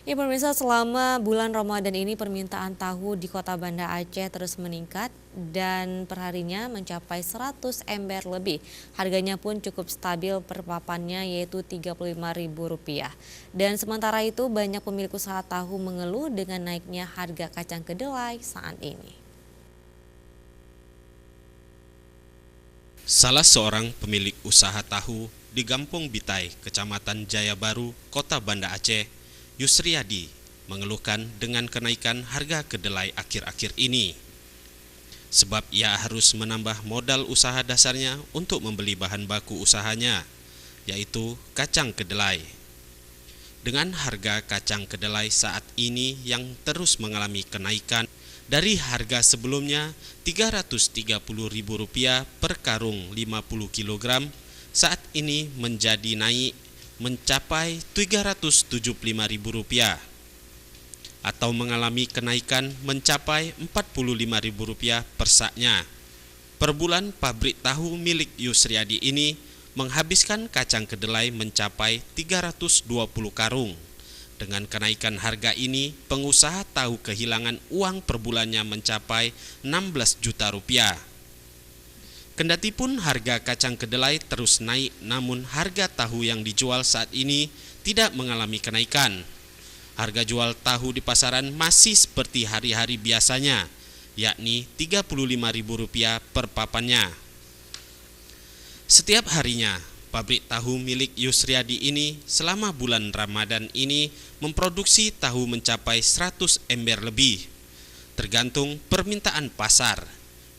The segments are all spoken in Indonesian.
Ya pemirsa, selama bulan Ramadan ini permintaan tahu di Kota Banda Aceh terus meningkat dan perharinya mencapai 100 ember lebih. Harganya pun cukup stabil per papannya yaitu Rp35.000. Dan sementara itu banyak pemilik usaha tahu mengeluh dengan naiknya harga kacang kedelai saat ini. Salah seorang pemilik usaha tahu di Gampong Bitai, Kecamatan Jaya Baru, Kota Banda Aceh, Yusriadi, mengeluhkan dengan kenaikan harga kedelai akhir-akhir ini. Sebab ia harus menambah modal usaha dasarnya untuk membeli bahan baku usahanya, yaitu kacang kedelai. Dengan harga kacang kedelai saat ini yang terus mengalami kenaikan dari harga sebelumnya Rp330.000 per karung 50 kg, saat ini menjadi naik mencapai Rp375.000 atau mengalami kenaikan mencapai Rp45.000 per saknya. Per bulan pabrik tahu milik Yusriadi ini menghabiskan kacang kedelai mencapai 320 karung. Dengan kenaikan harga ini, pengusaha tahu kehilangan uang per bulannya mencapai Rp16 juta. Kendatipun harga kacang kedelai terus naik, namun harga tahu yang dijual saat ini tidak mengalami kenaikan. Harga jual tahu di pasaran masih seperti hari-hari biasanya, yakni Rp35.000 per papannya. Setiap harinya, pabrik tahu milik Yusriadi ini selama bulan Ramadan ini memproduksi tahu mencapai 100 ember lebih, tergantung permintaan pasar.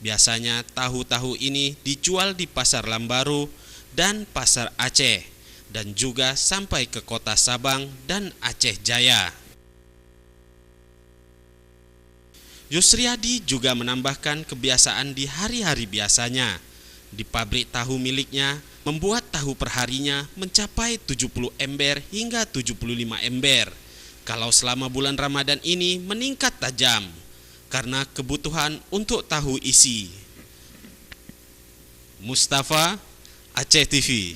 Biasanya tahu-tahu ini dijual di Pasar Lambaru dan Pasar Aceh, dan juga sampai ke Kota Sabang dan Aceh Jaya. Yusriadi juga menambahkan kebiasaan di hari-hari biasanya. Di pabrik tahu miliknya, membuat tahu perharinya mencapai 70 ember hingga 75 ember. Kalau selama bulan Ramadan ini meningkat tajam karena kebutuhan untuk tahu isi. Mustafa, Aceh TV.